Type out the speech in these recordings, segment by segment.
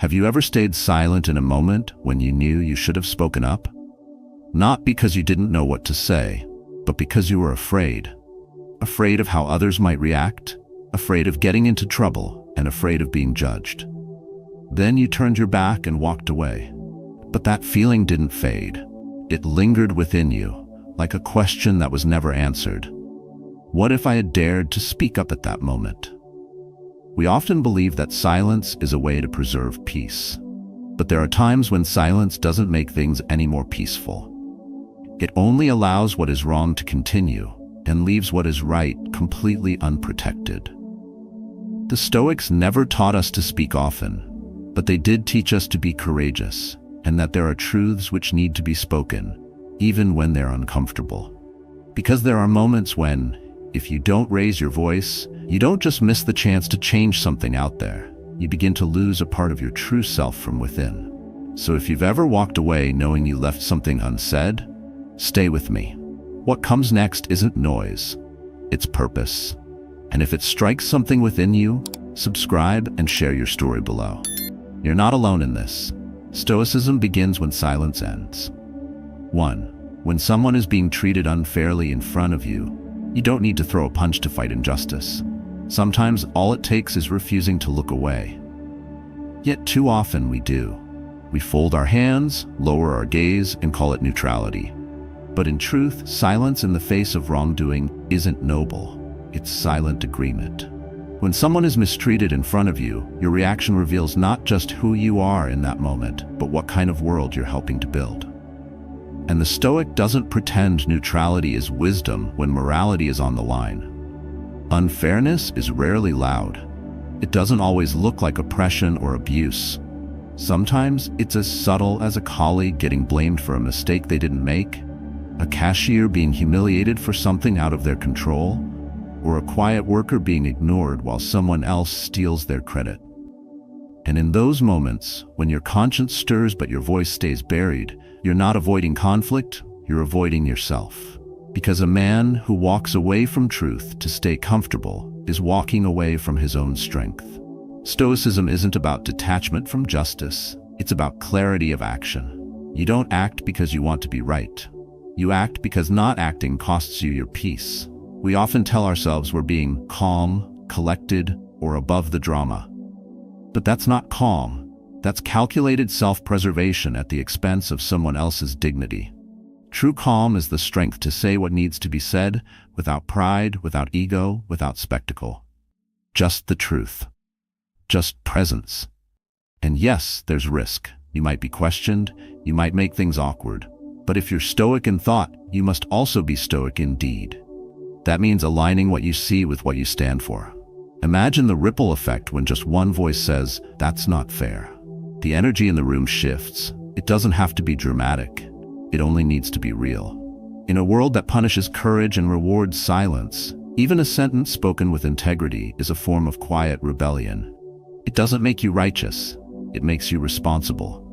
Have you ever stayed silent in a moment when you knew you should have spoken up? Not because you didn't know what to say, but because you were afraid. Afraid of how others might react, afraid of getting into trouble, and afraid of being judged. Then you turned your back and walked away. But that feeling didn't fade. It lingered within you, like a question that was never answered. What if I had dared to speak up at that moment? We often believe that silence is a way to preserve peace. But there are times when silence doesn't make things any more peaceful. It only allows what is wrong to continue and leaves what is right completely unprotected. The Stoics never taught us to speak often, but they did teach us to be courageous, and that there are truths which need to be spoken, even when they're uncomfortable. Because there are moments when, if you don't raise your voice, you don't just miss the chance to change something out there, you begin to lose a part of your true self from within. So if you've ever walked away knowing you left something unsaid, stay with me. What comes next isn't noise, it's purpose. And if it strikes something within you, subscribe and share your story below. You're not alone in this. Stoicism begins when silence ends. 1. When someone is being treated unfairly in front of you, you don't need to throw a punch to fight injustice. Sometimes all it takes is refusing to look away. Yet too often we do. We fold our hands, lower our gaze, and call it neutrality. But in truth, silence in the face of wrongdoing isn't noble. It's silent agreement. When someone is mistreated in front of you, your reaction reveals not just who you are in that moment, but what kind of world you're helping to build. And the Stoic doesn't pretend neutrality is wisdom when morality is on the line. Unfairness is rarely loud. It doesn't always look like oppression or abuse. Sometimes it's as subtle as a colleague getting blamed for a mistake they didn't make, a cashier being humiliated for something out of their control, or a quiet worker being ignored while someone else steals their credit. And in those moments, when your conscience stirs but your voice stays buried, you're not avoiding conflict, you're avoiding yourself. Because a man who walks away from truth to stay comfortable is walking away from his own strength. Stoicism isn't about detachment from justice, it's about clarity of action. You don't act because you want to be right. You act because not acting costs you your peace. We often tell ourselves we're being calm, collected, or above the drama. But that's not calm. That's calculated self-preservation at the expense of someone else's dignity. True calm is the strength to say what needs to be said, without pride, without ego, without spectacle. Just the truth. Just presence. And yes, there's risk. You might be questioned, you might make things awkward. But if you're stoic in thought, you must also be stoic in deed. That means aligning what you see with what you stand for. Imagine the ripple effect when just one voice says, "That's not fair." The energy in the room shifts. It doesn't have to be dramatic. It only needs to be real. In a world that punishes courage and rewards silence, even a sentence spoken with integrity is a form of quiet rebellion. It doesn't make you righteous. It makes you responsible.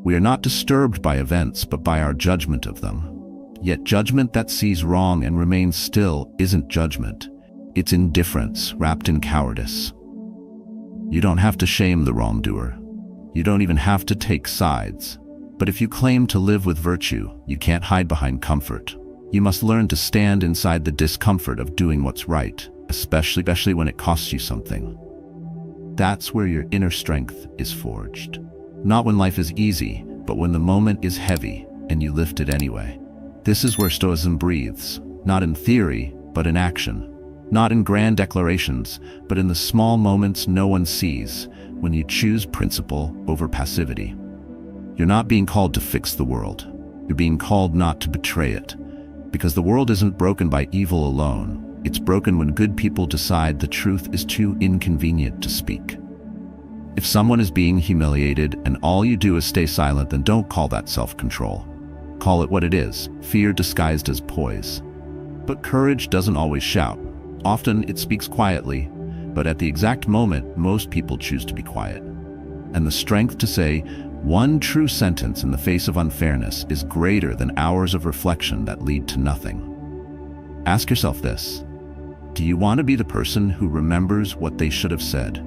We are not disturbed by events, but by our judgment of them. Yet judgment that sees wrong and remains still isn't judgment. It's indifference wrapped in cowardice. You don't have to shame the wrongdoer. You don't even have to take sides. But if you claim to live with virtue, you can't hide behind comfort. You must learn to stand inside the discomfort of doing what's right, especially when it costs you something. That's where your inner strength is forged. Not when life is easy, but when the moment is heavy and you lift it anyway. This is where Stoicism breathes, not in theory, but in action. Not in grand declarations, but in the small moments no one sees, when you choose principle over passivity. You're not being called to fix the world. You're being called not to betray it. Because the world isn't broken by evil alone. It's broken when good people decide the truth is too inconvenient to speak. If someone is being humiliated and all you do is stay silent, then don't call that self-control. Call it what it is, fear disguised as poise. But courage doesn't always shout. Often it speaks quietly, but at the exact moment, most people choose to be quiet. And the strength to say one true sentence in the face of unfairness is greater than hours of reflection that lead to nothing. Ask yourself this: do you want to be the person who remembers what they should have said?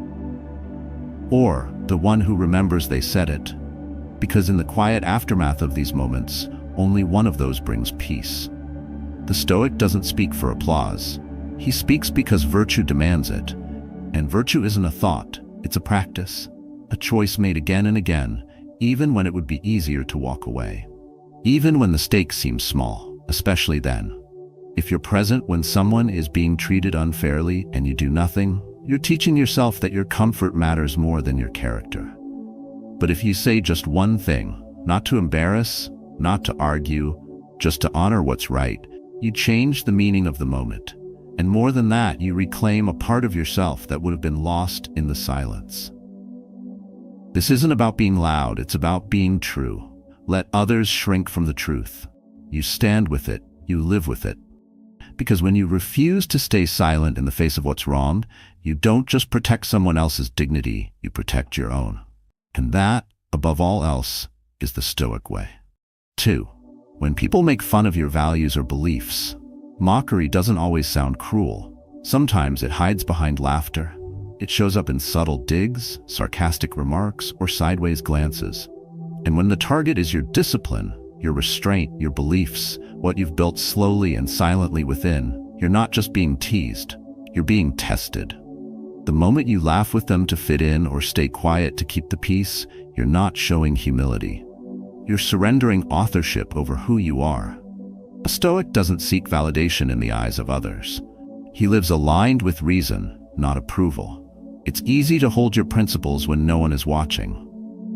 or the one who remembers they said it. Because in the quiet aftermath of these moments, only one of those brings peace. The Stoic doesn't speak for applause. He speaks because virtue demands it. And virtue isn't a thought, it's a practice, a choice made again and again, even when it would be easier to walk away. Even when the stakes seem small, especially then. If you're present when someone is being treated unfairly and you do nothing, you're teaching yourself that your comfort matters more than your character. But if you say just one thing, not to embarrass, not to argue, just to honor what's right, you change the meaning of the moment. And more than that, you reclaim a part of yourself that would have been lost in the silence. This isn't about being loud, it's about being true. Let others shrink from the truth. You stand with it, you live with it. Because when you refuse to stay silent in the face of what's wrong, you don't just protect someone else's dignity, you protect your own. And that, above all else, is the Stoic way. 2. When people make fun of your values or beliefs, mockery doesn't always sound cruel. Sometimes it hides behind laughter. It shows up in subtle digs, sarcastic remarks, or sideways glances. And when the target is your discipline, your restraint, your beliefs, what you've built slowly and silently within, you're not just being teased, you're being tested. The moment you laugh with them to fit in or stay quiet to keep the peace, you're not showing humility. You're surrendering authorship over who you are. A Stoic doesn't seek validation in the eyes of others. He lives aligned with reason, not approval. It's easy to hold your principles when no one is watching.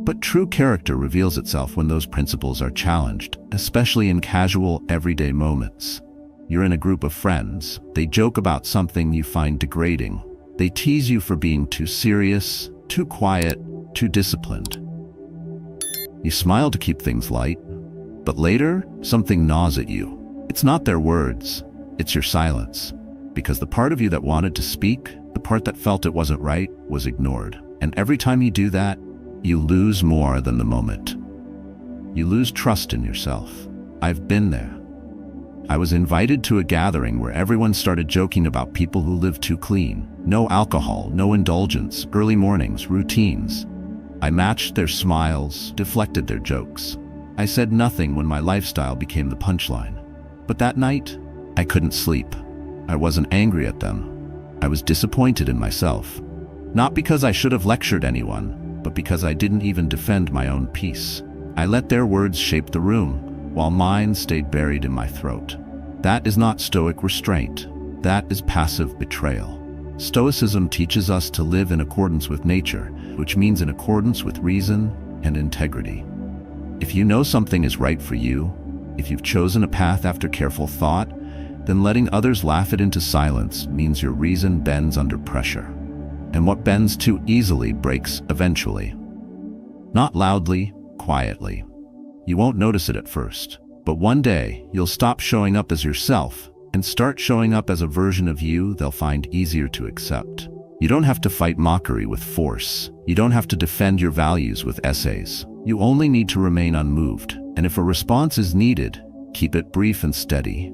But true character reveals itself when those principles are challenged, especially in casual, everyday moments. You're in a group of friends. They joke about something you find degrading. They tease you for being too serious, too quiet, too disciplined. You smile to keep things light, but later, something gnaws at you. It's not their words, it's your silence. Because the part of you that wanted to speak, the part that felt it wasn't right, was ignored. And every time you do that, you lose more than the moment. You lose trust in yourself. I've been there. I was invited to a gathering where everyone started joking about people who live too clean. No alcohol, no indulgence, early mornings, routines. I matched their smiles, deflected their jokes. I said nothing when my lifestyle became the punchline. But that night, I couldn't sleep. I wasn't angry at them. I was disappointed in myself. Not because I should have lectured anyone, but because I didn't even defend my own peace. I let their words shape the room, while mine stayed buried in my throat. That is not Stoic restraint. That is passive betrayal. Stoicism teaches us to live in accordance with nature, which means in accordance with reason and integrity. If you know something is right for you, if you've chosen a path after careful thought, then letting others laugh it into silence means your reason bends under pressure. And what bends too easily breaks eventually. Not loudly, quietly. You won't notice it at first, but one day you'll stop showing up as yourself and start showing up as a version of you they'll find easier to accept. You don't have to fight mockery with force. You don't have to defend your values with essays. You only need to remain unmoved, and if a response is needed, keep it brief and steady.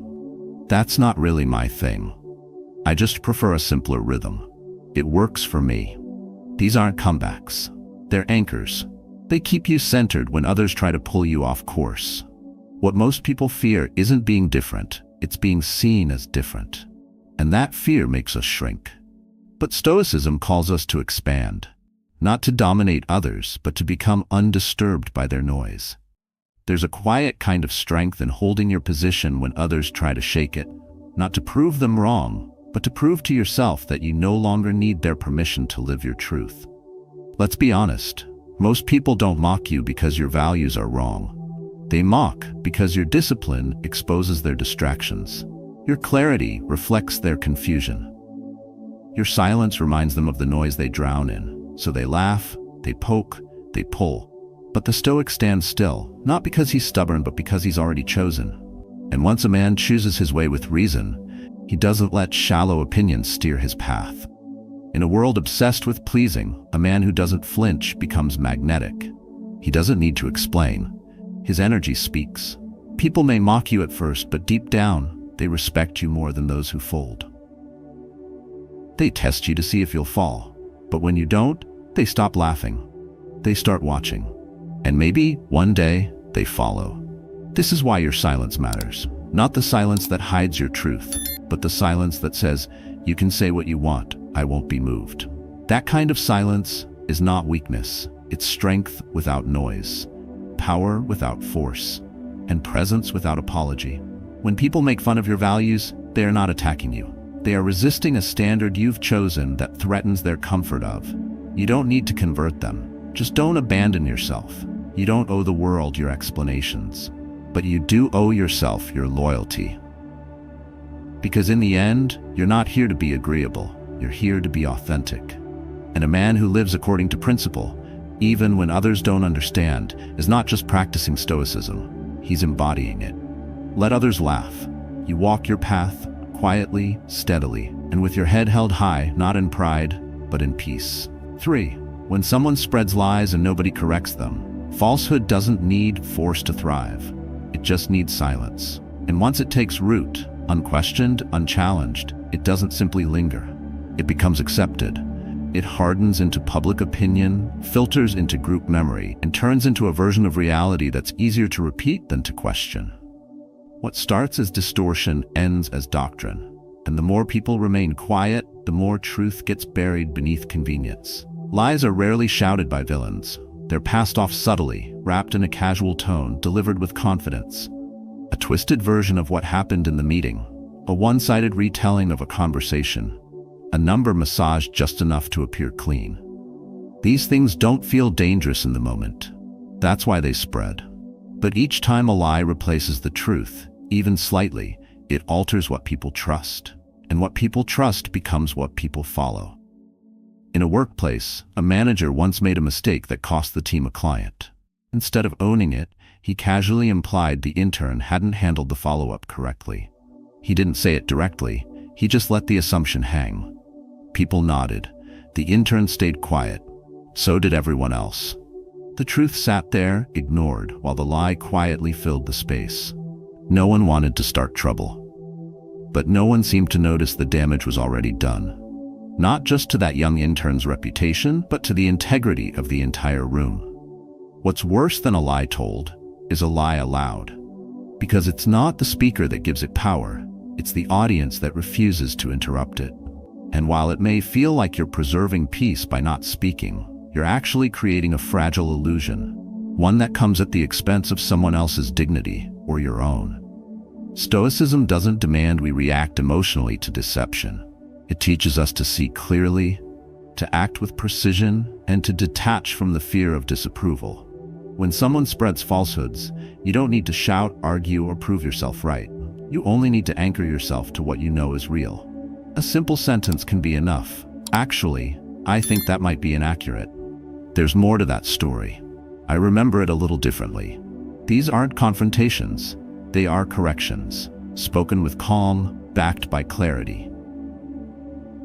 That's not really my thing. I just prefer a simpler rhythm. It works for me. These aren't comebacks. They're anchors. They keep you centered when others try to pull you off course. What most people fear isn't being different, it's being seen as different. And that fear makes us shrink. But Stoicism calls us to expand, not to dominate others, but to become undisturbed by their noise. There's a quiet kind of strength in holding your position when others try to shake it, not to prove them wrong, but to prove to yourself that you no longer need their permission to live your truth. Let's be honest. Most people don't mock you because your values are wrong. They mock because your discipline exposes their distractions. Your clarity reflects their confusion. Your silence reminds them of the noise they drown in. So they laugh, they poke, they pull. But the Stoic stands still, not because he's stubborn, but because he's already chosen. And once a man chooses his way with reason, he doesn't let shallow opinions steer his path. In a world obsessed with pleasing, a man who doesn't flinch becomes magnetic. He doesn't need to explain. His energy speaks. People may mock you at first, but deep down, they respect you more than those who fold. They test you to see if you'll fall, but when you don't, they stop laughing. They start watching. And maybe, one day, they follow. This is why your silence matters. Not the silence that hides your truth, but the silence that says, you can say what you want, I won't be moved. That kind of silence is not weakness. It's strength without noise, power without force, and presence without apology. When people make fun of your values, they are not attacking you. They are resisting a standard you've chosen that threatens their comfort of. You don't need to convert them. Just don't abandon yourself. You don't owe the world your explanations, but you do owe yourself your loyalty. Because in the end, you're not here to be agreeable. You're here to be authentic. And a man who lives according to principle, even when others don't understand, is not just practicing stoicism. He's embodying it. Let others laugh. You walk your path quietly, steadily, and with your head held high, not in pride, but in peace. 3. When someone spreads lies and nobody corrects them, falsehood doesn't need force to thrive. It just needs silence. And once it takes root, unquestioned, unchallenged, it doesn't simply linger. It becomes accepted. It hardens into public opinion, filters into group memory, and turns into a version of reality that's easier to repeat than to question. What starts as distortion ends as doctrine, and the more people remain quiet, the more truth gets buried beneath convenience. Lies are rarely shouted by villains. They're passed off subtly, wrapped in a casual tone, delivered with confidence. A twisted version of what happened in the meeting, a one-sided retelling of a conversation, a number massaged just enough to appear clean. These things don't feel dangerous in the moment. That's why they spread. But each time a lie replaces the truth, even slightly, it alters what people trust. And what people trust becomes what people follow. In a workplace, a manager once made a mistake that cost the team a client. Instead of owning it, he casually implied the intern hadn't handled the follow-up correctly. He didn't say it directly, he just let the assumption hang. People nodded. The intern stayed quiet. So did everyone else. The truth sat there, ignored, while the lie quietly filled the space. No one wanted to start trouble. But no one seemed to notice the damage was already done. Not just to that young intern's reputation, but to the integrity of the entire room. What's worse than a lie told is a lie allowed. Because it's not the speaker that gives it power, it's the audience that refuses to interrupt it. And while it may feel like you're preserving peace by not speaking, you're actually creating a fragile illusion, one that comes at the expense of someone else's dignity or your own. Stoicism doesn't demand we react emotionally to deception. It teaches us to see clearly, to act with precision, and to detach from the fear of disapproval. When someone spreads falsehoods, you don't need to shout, argue, or prove yourself right. You only need to anchor yourself to what you know is real. A simple sentence can be enough. Actually, I think that might be inaccurate. There's more to that story. I remember it a little differently. These aren't confrontations. They are corrections, spoken with calm, backed by clarity.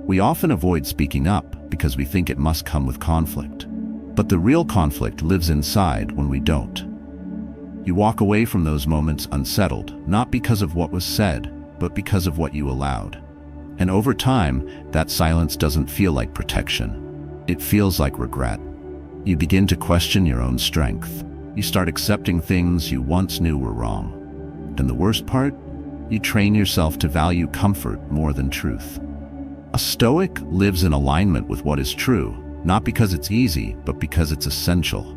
We often avoid speaking up because we think it must come with conflict. But the real conflict lives inside when we don't. You walk away from those moments unsettled, not because of what was said, but because of what you allowed. And over time, that silence doesn't feel like protection. It feels like regret. You begin to question your own strength. You start accepting things you once knew were wrong. And the worst part? You train yourself to value comfort more than truth. A Stoic lives in alignment with what is true, not because it's easy, but because it's essential.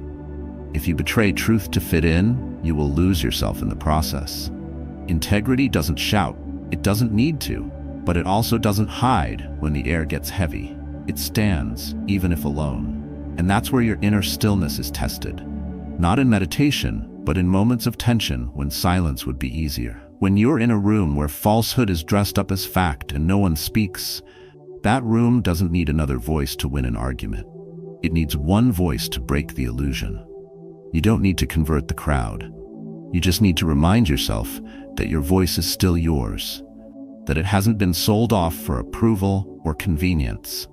If you betray truth to fit in, you will lose yourself in the process. Integrity doesn't shout. It doesn't need to. But it also doesn't hide when the air gets heavy. It stands, even if alone. And that's where your inner stillness is tested. Not in meditation, but in moments of tension when silence would be easier. When you're in a room where falsehood is dressed up as fact and no one speaks, that room doesn't need another voice to win an argument. It needs one voice to break the illusion. You don't need to convert the crowd. You just need to remind yourself that your voice is still yours, that it hasn't been sold off for approval or convenience.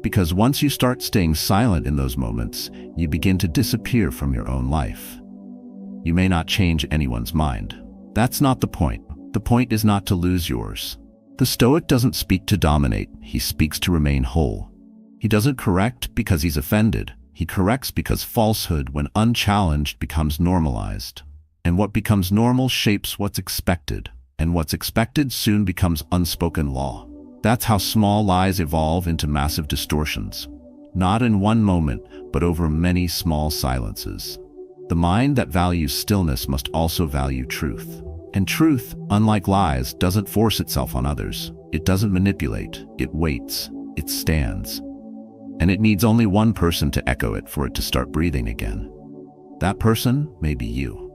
Because once you start staying silent in those moments, you begin to disappear from your own life. You may not change anyone's mind. That's not the point. The point is not to lose yours. The Stoic doesn't speak to dominate, he speaks to remain whole. He doesn't correct because he's offended. He corrects because falsehood, when unchallenged, becomes normalized. And what becomes normal shapes what's expected. And what's expected soon becomes unspoken law. That's how small lies evolve into massive distortions. Not in one moment, but over many small silences. The mind that values stillness must also value truth. And truth, unlike lies, doesn't force itself on others. It doesn't manipulate. It waits. It stands. And it needs only one person to echo it for it to start breathing again. That person may be you.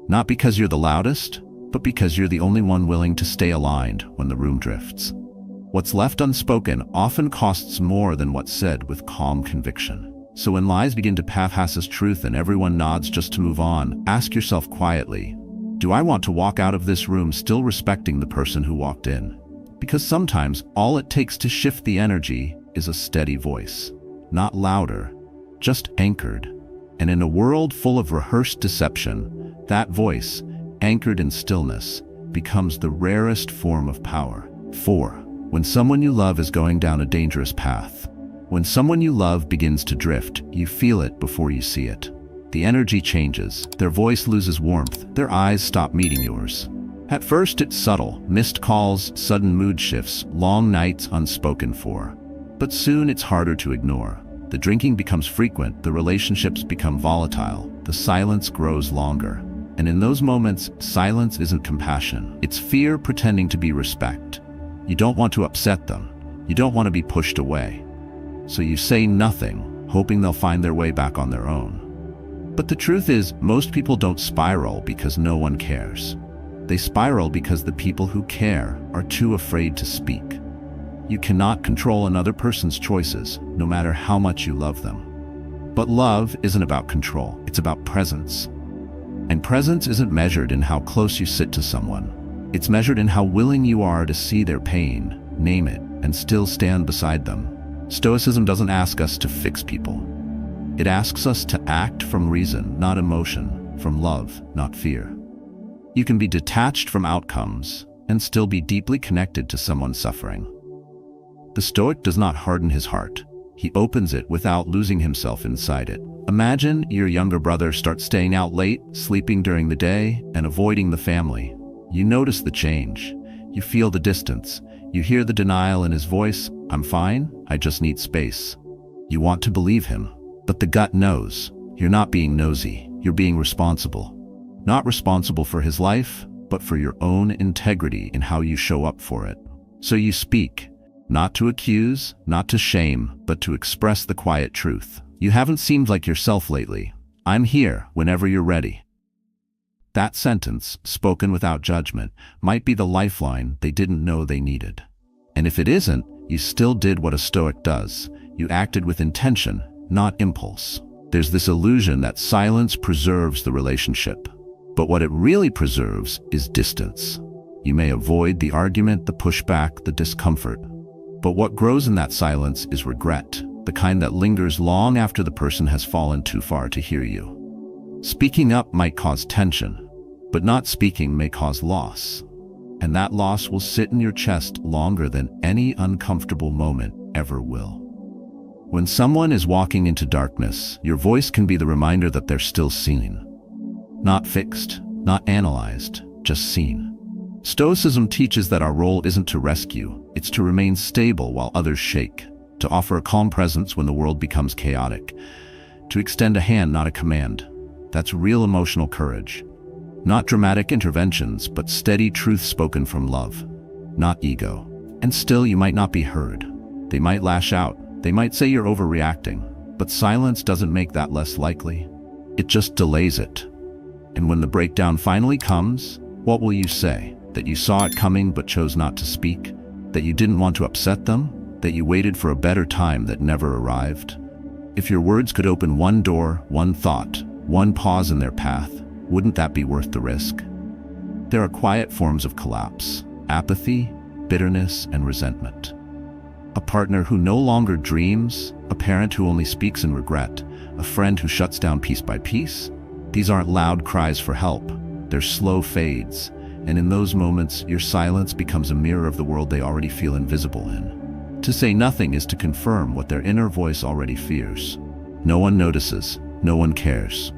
Not because you're the loudest, but because you're the only one willing to stay aligned when the room drifts. What's left unspoken often costs more than what's said with calm conviction. So when lies begin to pass as truth and everyone nods just to move on, ask yourself quietly, do I want to walk out of this room still respecting the person who walked in? Because sometimes all it takes to shift the energy is a steady voice. Not louder, just anchored. And in a world full of rehearsed deception, that voice, anchored in stillness, becomes the rarest form of power. 4. When someone you love is going down a dangerous path. When someone you love begins to drift, you feel it before you see it. The energy changes, their voice loses warmth, their eyes stop meeting yours. At first it's subtle, missed calls, sudden mood shifts, long nights unspoken for. But soon it's harder to ignore. The drinking becomes frequent, the relationships become volatile, the silence grows longer. And in those moments, silence isn't compassion. It's fear pretending to be respect. You don't want to upset them. You don't want to be pushed away. So you say nothing, hoping they'll find their way back on their own. But the truth is, most people don't spiral because no one cares. They spiral because the people who care are too afraid to speak. You cannot control another person's choices, no matter how much you love them. But love isn't about control, it's about presence. And presence isn't measured in how close you sit to someone. It's measured in how willing you are to see their pain, name it, and still stand beside them. Stoicism doesn't ask us to fix people. It asks us to act from reason, not emotion, from love, not fear. You can be detached from outcomes and still be deeply connected to someone suffering. The Stoic does not harden his heart. He opens it without losing himself inside it. Imagine your younger brother starts staying out late, sleeping during the day, and avoiding the family. You notice the change. You feel the distance. You hear the denial in his voice. I'm fine, I just need space. You want to believe him, but the gut knows. You're not being nosy, you're being responsible. Not responsible for his life, but for your own integrity in how you show up for it. So you speak, not to accuse, not to shame, but to express the quiet truth. You haven't seemed like yourself lately. I'm here whenever you're ready. That sentence, spoken without judgment, might be the lifeline they didn't know they needed. And if it isn't, you still did what a Stoic does. You acted with intention, not impulse. There's this illusion that silence preserves the relationship. But what it really preserves is distance. You may avoid the argument, the pushback, the discomfort. But what grows in that silence is regret, the kind that lingers long after the person has fallen too far to hear you. Speaking up might cause tension, but not speaking may cause loss. And that loss will sit in your chest longer than any uncomfortable moment ever will. When someone is walking into darkness, your voice can be the reminder that they're still seen. Not fixed, not analyzed, just seen. Stoicism teaches that our role isn't to rescue, it's to remain stable while others shake, to offer a calm presence when the world becomes chaotic, to extend a hand, not a command. That's real emotional courage. Not dramatic interventions, but steady truth spoken from love, not ego. And still you might not be heard. They might lash out, they might say you're overreacting, but silence doesn't make that less likely. It just delays it. And when the breakdown finally comes, what will you say? That you saw it coming but chose not to speak? That you didn't want to upset them? That you waited for a better time that never arrived? If your words could open one door, one thought, one pause in their path, wouldn't that be worth the risk? There are quiet forms of collapse: apathy, bitterness, and resentment. A partner who no longer dreams, a parent who only speaks in regret, a friend who shuts down piece by piece. These aren't loud cries for help, they're slow fades, and in those moments, your silence becomes a mirror of the world they already feel invisible in. To say nothing is to confirm what their inner voice already fears. No one notices, no one cares.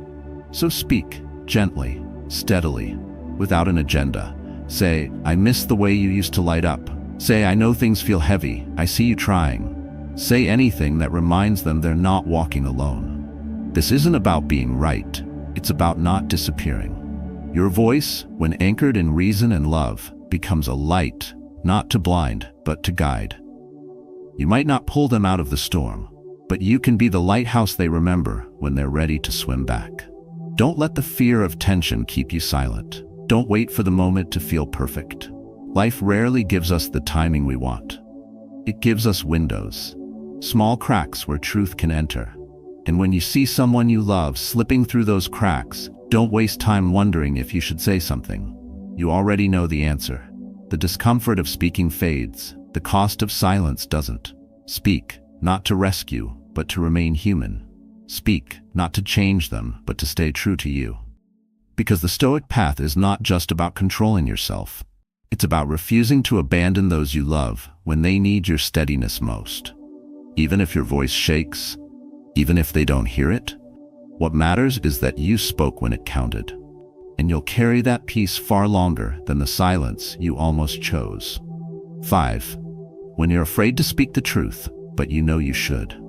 So speak, gently, steadily, without an agenda. Say, I miss the way you used to light up. Say, I know things feel heavy, I see you trying. Say anything that reminds them they're not walking alone. This isn't about being right, it's about not disappearing. Your voice, when anchored in reason and love, becomes a light, not to blind, but to guide. You might not pull them out of the storm, but you can be the lighthouse they remember when they're ready to swim back. Don't let the fear of tension keep you silent. Don't wait for the moment to feel perfect. Life rarely gives us the timing we want. It gives us windows, small cracks where truth can enter. And when you see someone you love slipping through those cracks, don't waste time wondering if you should say something. You already know the answer. The discomfort of speaking fades. The cost of silence doesn't. Speak, not to rescue, but to remain human. Speak, not to change them, but to stay true to you. Because the Stoic path is not just about controlling yourself. It's about refusing to abandon those you love when they need your steadiness most. Even if your voice shakes, even if they don't hear it, what matters is that you spoke when it counted. And you'll carry that peace far longer than the silence you almost chose. 5. When you're afraid to speak the truth, but you know you should.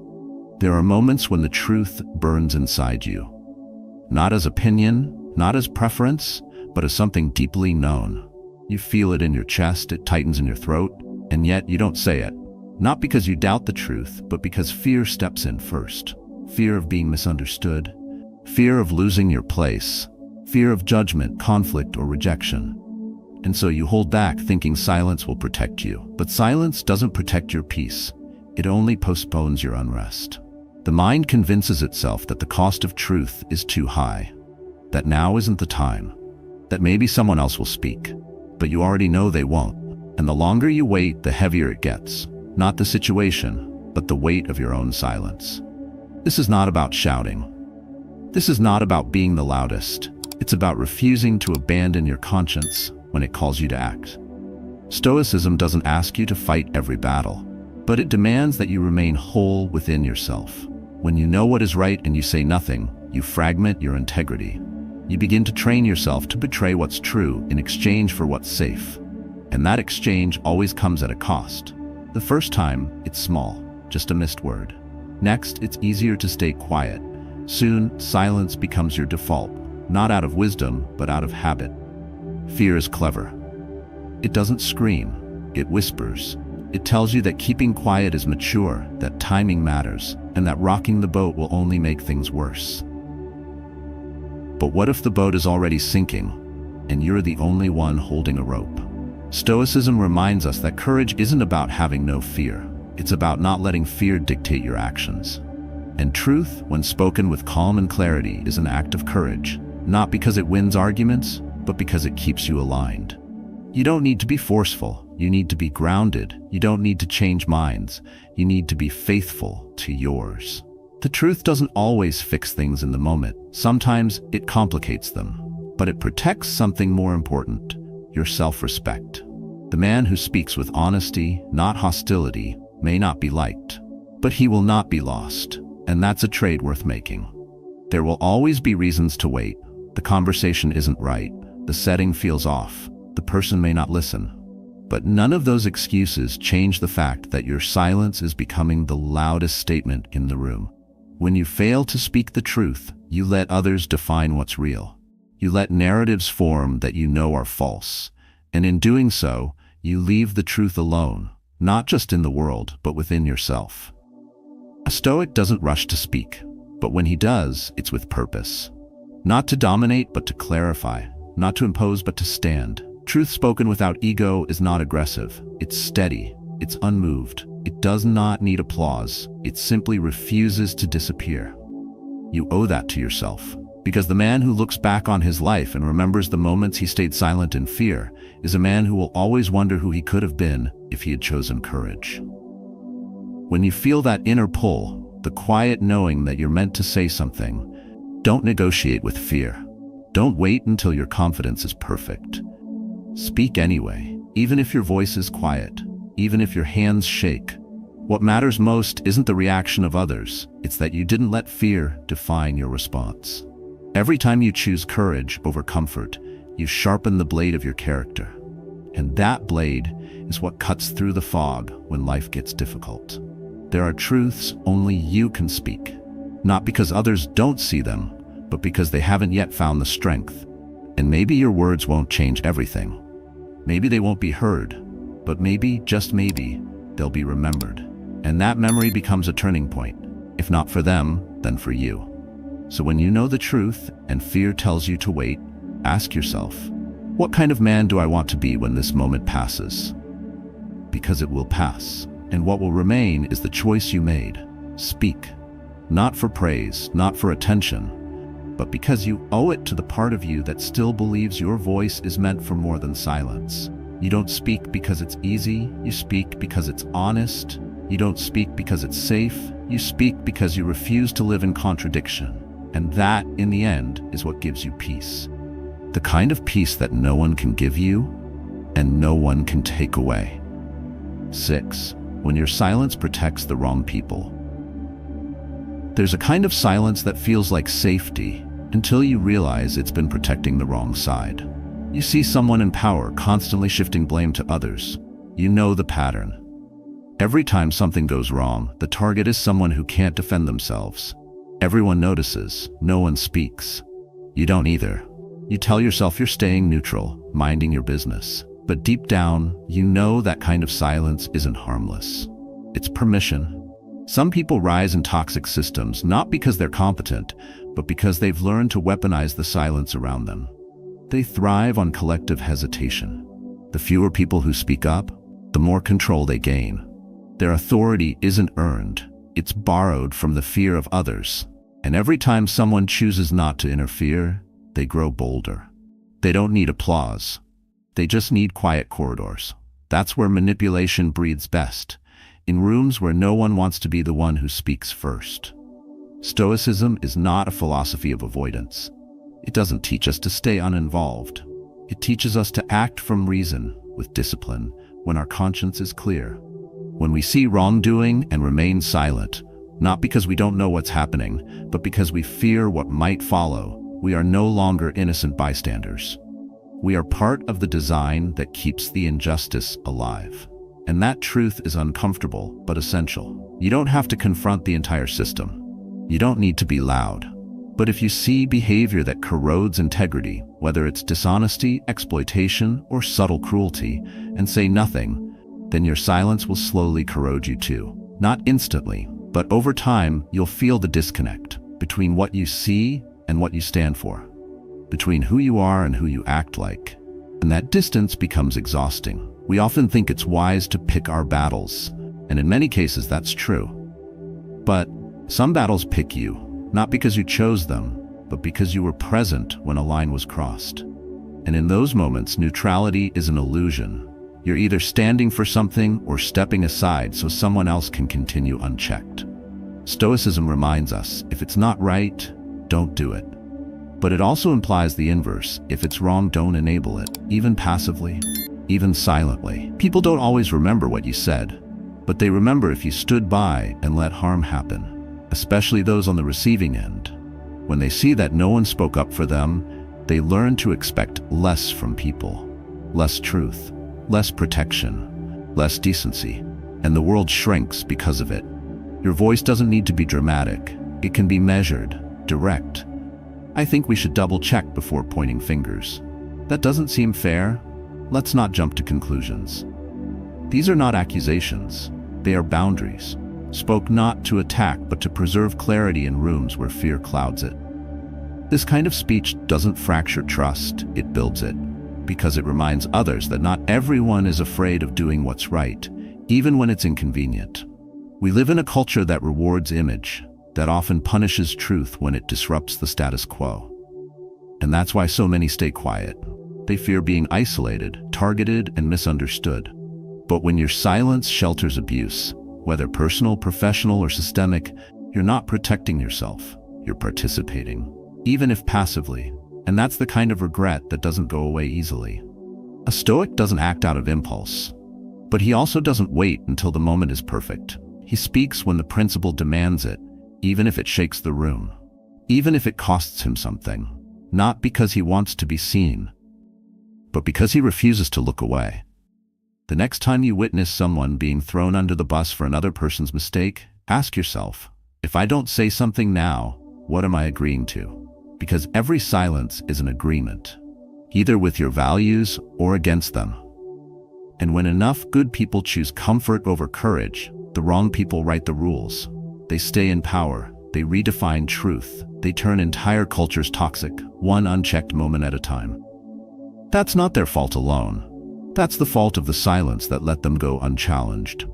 There are moments when the truth burns inside you. Not as opinion, not as preference, but as something deeply known. You feel it in your chest, it tightens in your throat, and yet you don't say it. Not because you doubt the truth, but because fear steps in first. Fear of being misunderstood, fear of losing your place, fear of judgment, conflict, or rejection. And so you hold back thinking silence will protect you. But silence doesn't protect your peace. It only postpones your unrest. The mind convinces itself that the cost of truth is too high, that now isn't the time, that maybe someone else will speak, but you already know they won't. And the longer you wait, the heavier it gets. Not the situation, but the weight of your own silence. This is not about shouting. This is not about being the loudest. It's about refusing to abandon your conscience when it calls you to act. Stoicism doesn't ask you to fight every battle, but it demands that you remain whole within yourself. When you know what is right and you say nothing, you fragment your integrity. You begin to train yourself to betray what's true in exchange for what's safe. And that exchange always comes at a cost. The first time, it's small, just a missed word. Next, it's easier to stay quiet. Soon, silence becomes your default, not out of wisdom, but out of habit. Fear is clever. It doesn't scream, it whispers. It tells you that keeping quiet is mature, that timing matters, and that rocking the boat will only make things worse. But what if the boat is already sinking, and you're the only one holding a rope? Stoicism reminds us that courage isn't about having no fear. It's about not letting fear dictate your actions. And truth, when spoken with calm and clarity, is an act of courage, not because it wins arguments, but because it keeps you aligned. You don't need to be forceful. You need to be grounded. You don't need to change minds. You need to be faithful to yours. The truth doesn't always fix things in the moment. Sometimes it complicates them, but it protects something more important, your self-respect. The man who speaks with honesty, not hostility, may not be liked, but he will not be lost, and that's a trade worth making. There will always be reasons to wait. The conversation isn't right. The setting feels off. The person may not listen. But none of those excuses change the fact that your silence is becoming the loudest statement in the room. When you fail to speak the truth, you let others define what's real. You let narratives form that you know are false. And in doing so, you leave the truth alone, not just in the world, but within yourself. A Stoic doesn't rush to speak, but when he does, it's with purpose. Not to dominate, but to clarify. Not to impose, but to stand. Truth spoken without ego is not aggressive. It's steady. It's unmoved. It does not need applause. It simply refuses to disappear. You owe that to yourself. Because the man who looks back on his life and remembers the moments he stayed silent in fear is a man who will always wonder who he could have been if he had chosen courage. When you feel that inner pull, the quiet knowing that you're meant to say something, don't negotiate with fear. Don't wait until your confidence is perfect. Speak anyway, even if your voice is quiet, even if your hands shake, What matters most isn't the reaction of others, it's that you didn't let fear define your response. Every time you choose courage over comfort, you sharpen the blade of your character. And that blade is what cuts through the fog when life gets difficult. There are truths only you can speak, not because others don't see them, but because they haven't yet found the strength. And maybe your words won't change everything. Maybe they won't be heard, but maybe, just maybe, they'll be remembered. And that memory becomes a turning point, if not for them, then for you. So when you know the truth and fear tells you to wait, ask yourself, what kind of man do I want to be when this moment passes? Because it will pass, and what will remain is the choice you made. Speak, not for praise, not for attention, but because you owe it to the part of you that still believes your voice is meant for more than silence. You don't speak because it's easy, you speak because it's honest. You don't speak because it's safe, you speak because you refuse to live in contradiction. And that, in the end, is what gives you peace. The kind of peace that no one can give you, and no one can take away. 6. When your silence protects the wrong people. There's a kind of silence that feels like safety, until you realize it's been protecting the wrong side. You see someone in power constantly shifting blame to others. You know the pattern. Every time something goes wrong, the target is someone who can't defend themselves. Everyone notices, no one speaks. You don't either. You tell yourself you're staying neutral, minding your business. But deep down, you know that kind of silence isn't harmless. It's permission. Some people rise in toxic systems not because they're competent, but because they've learned to weaponize the silence around them. They thrive on collective hesitation. The fewer people who speak up, the more control they gain. Their authority isn't earned, it's borrowed from the fear of others. And every time someone chooses not to interfere, they grow bolder. They don't need applause. They just need quiet corridors. That's where manipulation breathes best, in rooms where no one wants to be the one who speaks first. Stoicism is not a philosophy of avoidance. It doesn't teach us to stay uninvolved. It teaches us to act from reason, with discipline, when our conscience is clear. When we see wrongdoing and remain silent, not because we don't know what's happening, but because we fear what might follow, we are no longer innocent bystanders. We are part of the design that keeps the injustice alive. And that truth is uncomfortable, but essential. You don't have to confront the entire system. You don't need to be loud. But if you see behavior that corrodes integrity, whether it's dishonesty, exploitation, or subtle cruelty, and say nothing, then your silence will slowly corrode you too. Not instantly, but over time, you'll feel the disconnect between what you see and what you stand for, between who you are and who you act like. And that distance becomes exhausting. We often think it's wise to pick our battles, and in many cases that's true. But some battles pick you, not because you chose them, but because you were present when a line was crossed. And in those moments, neutrality is an illusion. You're either standing for something or stepping aside so someone else can continue unchecked. Stoicism reminds us, if it's not right, don't do it. But it also implies the inverse. If it's wrong, don't enable it, even passively, even silently. People don't always remember what you said, but they remember if you stood by and let harm happen, especially those on the receiving end. When they see that no one spoke up for them, they learn to expect less from people, less truth, less protection, less decency, and the world shrinks because of it. Your voice doesn't need to be dramatic. It can be measured, direct. I think we should double-check before pointing fingers. That doesn't seem fair. Let's not jump to conclusions. These are not accusations. They are boundaries. Spoke not to attack, but to preserve clarity in rooms where fear clouds it. This kind of speech doesn't fracture trust, it builds it. Because it reminds others that not everyone is afraid of doing what's right, even when it's inconvenient. We live in a culture that rewards image, that often punishes truth when it disrupts the status quo. And that's why so many stay quiet. They fear being isolated, targeted, and misunderstood. But when your silence shelters abuse, whether personal, professional, or systemic, you're not protecting yourself, you're participating, even if passively. And that's the kind of regret that doesn't go away easily. A Stoic doesn't act out of impulse, but he also doesn't wait until the moment is perfect. He speaks when the principle demands it, even if it shakes the room, even if it costs him something, not because he wants to be seen, but because he refuses to look away. The next time you witness someone being thrown under the bus for another person's mistake, ask yourself, if I don't say something now, what am I agreeing to? Because every silence is an agreement, either with your values or against them. And when enough good people choose comfort over courage, the wrong people write the rules. They stay in power, they redefine truth, they turn entire cultures toxic, one unchecked moment at a time. That's not their fault alone. That's the fault of the silence that let them go unchallenged.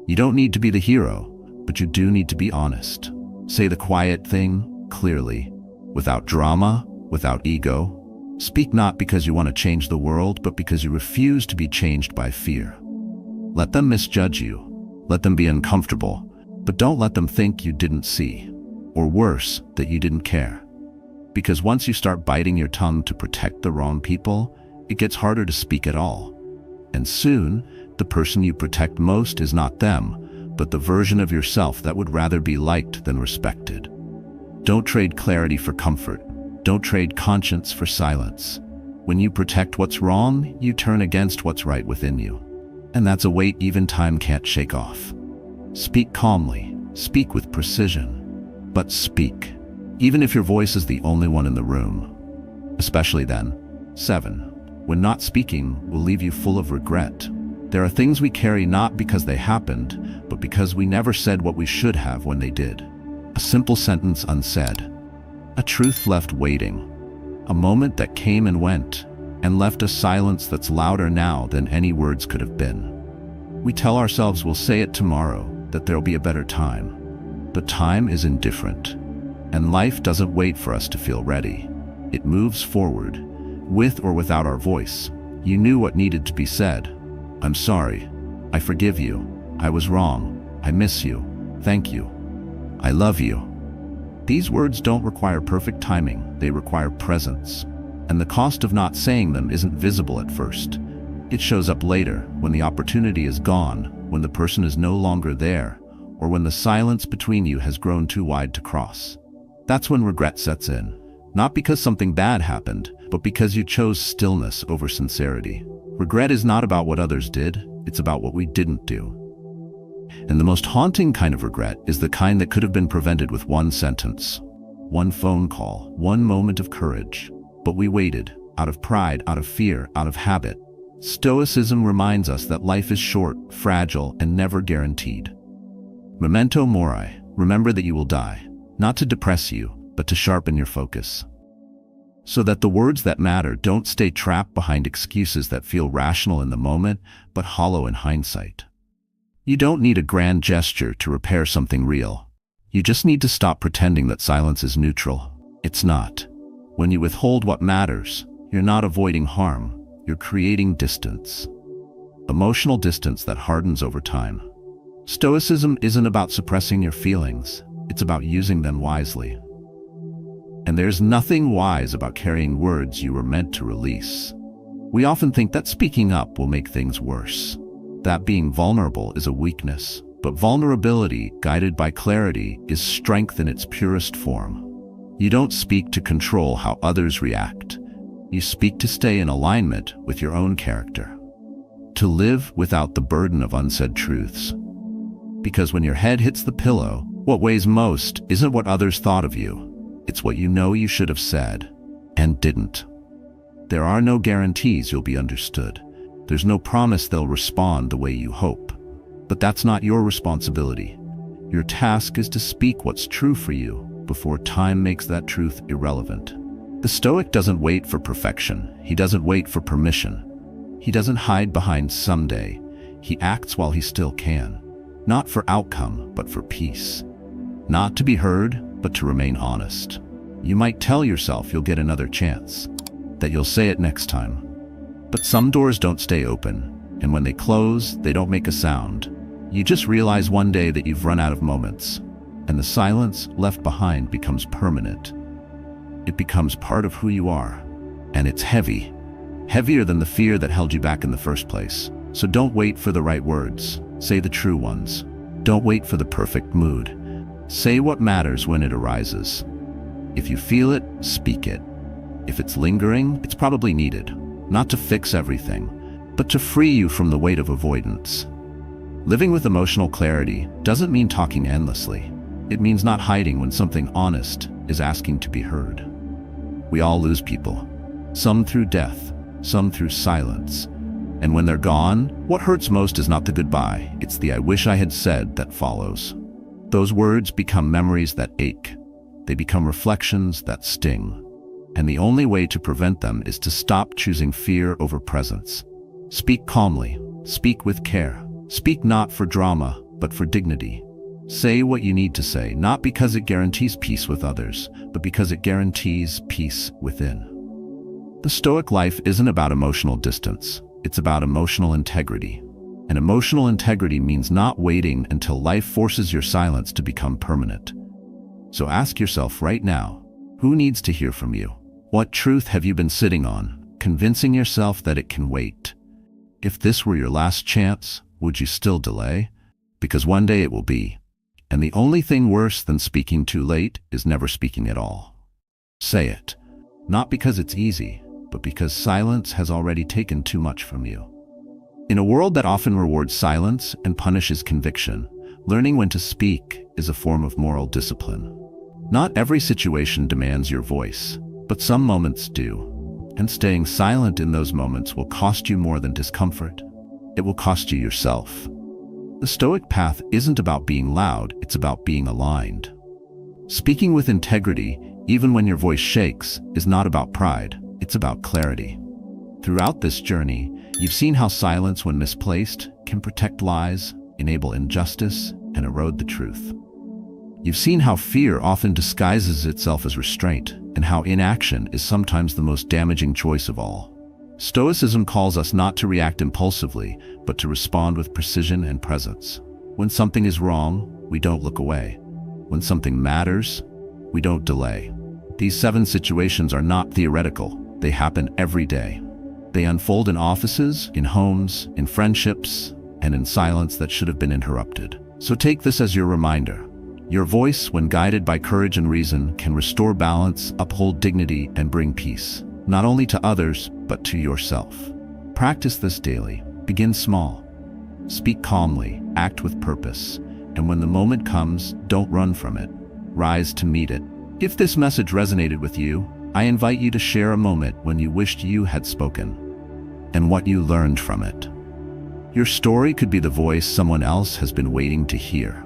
You don't need to be the hero, but you do need to be honest. Say the quiet thing clearly, without drama, without ego. Speak not because you want to change the world, but because you refuse to be changed by fear. Let them misjudge you. Let them be uncomfortable, but don't let them think you didn't see, or worse, that you didn't care. Because once you start biting your tongue to protect the wrong people, it gets harder to speak at all. And soon, the person you protect most is not them, but the version of yourself that would rather be liked than respected. Don't trade clarity for comfort. Don't trade conscience for silence. When you protect what's wrong, you turn against what's right within you. And that's a weight even time can't shake off. Speak calmly, speak with precision, but speak, even if your voice is the only one in the room. Especially then. 7. When not speaking will leave you full of regret. There are things we carry not because they happened, but because we never said what we should have when they did. A simple sentence unsaid. A truth left waiting. A moment that came and went, and left a silence that's louder now than any words could have been. We tell ourselves we'll say it tomorrow, that there'll be a better time. But time is indifferent, and life doesn't wait for us to feel ready. It moves forward, with or without our voice. You knew what needed to be said. I'm sorry. I forgive you. I was wrong. I miss you. Thank you. I love you. These words don't require perfect timing, they require presence. And the cost of not saying them isn't visible at first. It shows up later, when the opportunity is gone, when the person is no longer there, or when the silence between you has grown too wide to cross. That's when regret sets in. Not because something bad happened, but because you chose stillness over sincerity. Regret is not about what others did, it's about what we didn't do. And the most haunting kind of regret is the kind that could have been prevented with one sentence, one phone call, one moment of courage. But we waited, out of pride, out of fear, out of habit. Stoicism reminds us that life is short, fragile, and never guaranteed. Memento mori, remember that you will die, not to depress you, but to sharpen your focus. So that the words that matter don't stay trapped behind excuses that feel rational in the moment, but hollow in hindsight. You don't need a grand gesture to repair something real. You just need to stop pretending that silence is neutral. It's not. When you withhold what matters, you're not avoiding harm, you're creating distance. Emotional distance that hardens over time. Stoicism isn't about suppressing your feelings, it's about using them wisely. And there's nothing wise about carrying words you were meant to release. We often think that speaking up will make things worse. That being vulnerable is a weakness, but vulnerability, guided by clarity, is strength in its purest form. You don't speak to control how others react. You speak to stay in alignment with your own character. To live without the burden of unsaid truths. Because when your head hits the pillow, what weighs most isn't what others thought of you. It's what you know you should have said, and didn't. There are no guarantees you'll be understood. There's no promise they'll respond the way you hope. But that's not your responsibility. Your task is to speak what's true for you before time makes that truth irrelevant. The Stoic doesn't wait for perfection. He doesn't wait for permission. He doesn't hide behind someday. He acts while he still can. Not for outcome, but for peace. Not to be heard, but to remain honest. You might tell yourself you'll get another chance, that you'll say it next time. But some doors don't stay open, and when they close, they don't make a sound. You just realize one day that you've run out of moments, and the silence left behind becomes permanent. It becomes part of who you are, and it's heavy. Heavier than the fear that held you back in the first place. So don't wait for the right words. Say the true ones. Don't wait for the perfect mood. Say what matters when it arises. If you feel it, speak it. If it's lingering, it's probably needed, not to fix everything, but to free you from the weight of avoidance. Living with emotional clarity doesn't mean talking endlessly. It means not hiding when something honest is asking to be heard. We all lose people, some through death, some through silence. And when they're gone, what hurts most is not the goodbye, it's the "I wish I had said" that follows. Those words become memories that ache. They become reflections that sting. And the only way to prevent them is to stop choosing fear over presence. Speak calmly, speak with care. Speak not for drama, but for dignity. Say what you need to say, not because it guarantees peace with others, but because it guarantees peace within. The Stoic life isn't about emotional distance. It's about emotional integrity. And emotional integrity means not waiting until life forces your silence to become permanent. So ask yourself right now, who needs to hear from you? What truth have you been sitting on, convincing yourself that it can wait? If this were your last chance, would you still delay? Because one day it will be. And the only thing worse than speaking too late is never speaking at all. Say it. Not because it's easy, but because silence has already taken too much from you. In a world that often rewards silence and punishes conviction, learning when to speak is a form of moral discipline. Not every situation demands your voice, but some moments do. And staying silent in those moments will cost you more than discomfort. It will cost you yourself. The Stoic path isn't about being loud, it's about being aligned. Speaking with integrity, even when your voice shakes, is not about pride, it's about clarity. Throughout this journey, you've seen how silence, when misplaced, can protect lies, enable injustice, and erode the truth. You've seen how fear often disguises itself as restraint, and how inaction is sometimes the most damaging choice of all. Stoicism calls us not to react impulsively, but to respond with precision and presence. When something is wrong, we don't look away. When something matters, we don't delay. These 7 situations are not theoretical. They happen every day. They unfold in offices, in homes, in friendships, and in silence that should have been interrupted. So take this as your reminder. Your voice, when guided by courage and reason, can restore balance, uphold dignity, and bring peace, not only to others, but to yourself. Practice this daily. Begin small. Speak calmly, act with purpose, and when the moment comes, don't run from it. Rise to meet it. If this message resonated with you, I invite you to share a moment when you wished you had spoken, and what you learned from it. Your story could be the voice someone else has been waiting to hear.